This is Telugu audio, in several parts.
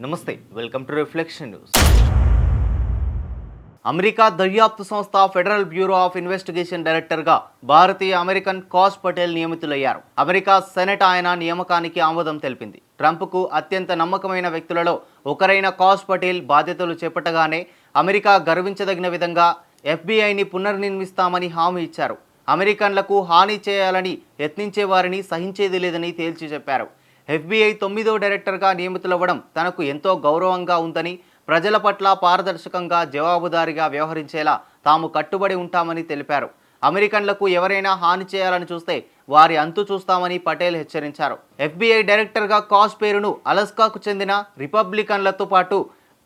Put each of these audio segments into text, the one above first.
నమస్తే, welcome to reflection news. America దర్యాప్తు సంస్థ ఫెడరల్ బ్యూరో ఆఫ్ ఇన్వెస్టిగేషన్ డైరెక్టర్గా భారతీయ అమెరికన్ కాష్ పటేల్ నియమితులయ్యారు. అమెరికా సెనెట్ ఆయన నియామకానికి ఆమోదం తెలిపింది. ట్రంప్కు అత్యంత నమ్మకమైన వ్యక్తులలో ఒకరైన కాష్ పటేల్ బాధ్యతలు చేపట్టగానే అమెరికా గర్వించదగిన విధంగా ఎఫ్బీఐని పునర్నిర్మిస్తామని హామీ ఇచ్చారు. అమెరికన్లకు హాని చేయాలని యత్నించే వారిని సహించేది లేదని తేల్చి చెప్పారు. ఎఫ్బీఐ 9వ డైరెక్టర్గా నియమితులవ్వడం తనకు ఎంతో గౌరవంగా ఉందని, ప్రజల పట్ల పారదర్శకంగా జవాబుదారీగా వ్యవహరించేలా తాము కట్టుబడి ఉంటామని తెలిపారు. అమెరికన్లకు ఎవరైనా హాని చేయాలని చూస్తే వారి అంతు చూస్తామని పటేల్ హెచ్చరించారు. ఎఫ్బీఐ డైరెక్టర్గా కాష్ పేరును అలస్కాకు చెందిన రిపబ్లికన్లతో పాటు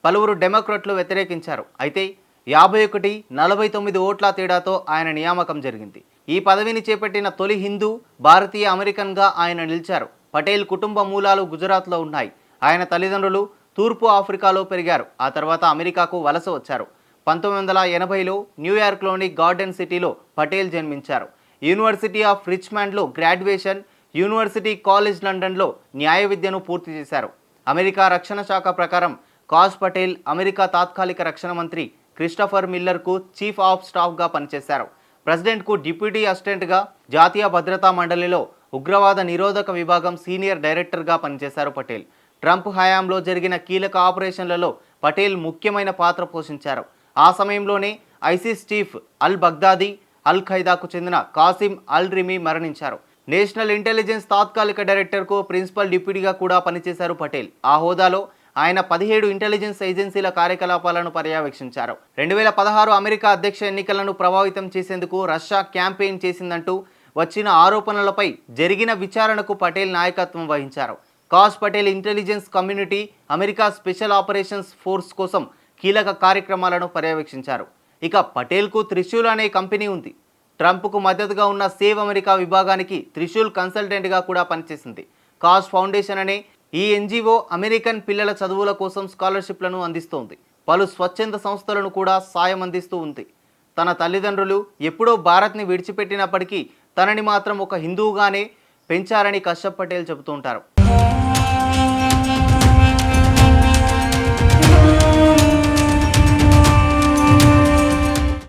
పలువురు డెమోక్రాట్లు వ్యతిరేకించారు. అయితే 51-49 ఓట్ల తేడాతో ఆయన నియామకం జరిగింది. ఈ పదవిని చేపట్టిన తొలి హిందూ భారతీయ అమెరికన్గా ఆయన నిలిచారు. పటేల్ కుటుంబ మూలాలు గుజరాత్లో ఉన్నాయి. ఆయన తల్లిదండ్రులు తూర్పు ఆఫ్రికాలో పెరిగారు. ఆ తర్వాత అమెరికాకు వలస వచ్చారు. 1980లో న్యూయార్క్లోని గార్డెన్ సిటీలో పటేల్ జన్మించారు. యూనివర్సిటీ ఆఫ్ రిచ్మండ్లో గ్రాడ్యుయేషన్, యూనివర్సిటీ కాలేజ్ లండన్లో న్యాయ విద్యను పూర్తి చేశారు. అమెరికా రక్షణ శాఖ ప్రకారం కాష్ పటేల్ అమెరికా తాత్కాలిక రక్షణ మంత్రి క్రిస్టఫర్ మిల్లర్కు చీఫ్ ఆఫ్ స్టాఫ్గా పనిచేశారు. ప్రెసిడెంట్కు డిప్యూటీ అసిస్టెంట్గా, జాతీయ భద్రతా మండలిలో ఉగ్రవాద నిరోధక విభాగం సీనియర్ డైరెక్టర్గా పనిచేశారు పటేల్. ట్రంప్ హయాంలో జరిగిన కీలక ఆపరేషన్లలో పటేల్ ముఖ్యమైన పాత్ర పోషించారు. ఆ సమయంలోనే ఐసిస్ చీఫ్ అల్ బగ్దాదీ, అల్ ఖైదాకు చెందిన కాసిం అల్ రిమీ మరణించారు. నేషనల్ ఇంటెలిజెన్స్ తాత్కాలిక డైరెక్టర్కు ప్రిన్సిపల్ డిప్యూటీగా కూడా పనిచేశారు పటేల్. ఆ హోదాలో ఆయన 17 ఇంటెలిజెన్స్ ఏజెన్సీల కార్యకలాపాలను పర్యవేక్షించారు. 2016 అమెరికా అధ్యక్ష ఎన్నికలను ప్రభావితం చేసేందుకు రష్యా క్యాంపెయిన్ చేసిందంటూ వచ్చిన ఆరోపణలపై జరిగిన విచారణకు పటేల్ నాయకత్వం వహించారు. Kash Patel intelligence community, America special operations force కోసం కీలక కార్యక్రమాలను పర్యవేక్షించారు. ఇక పటేల్కు త్రిశూల్ అనే కంపెనీ ఉంది. ట్రంప్కు మద్దతుగా ఉన్న సేవ్ అమెరికా విభాగానికి త్రిశూల్ కన్సల్టెంట్గా కూడా పనిచేసింది. కాష్ ఫౌండేషన్ అనే ఈ ఎన్జిఓ అమెరికన్ పిల్లల చదువుల కోసం స్కాలర్షిప్లను అందిస్తోంది. పలు స్వచ్ఛంద సంస్థలను కూడా సాయం అందిస్తూ ఉంది. తన తల్లిదండ్రులు ఎప్పుడో భారత్ని విడిచిపెట్టినప్పటికీ తనని మాత్రం ఒక హిందువుగానే పెంచారని కశ్యప్ పటేల్ చెబుతూ ఉంటారు.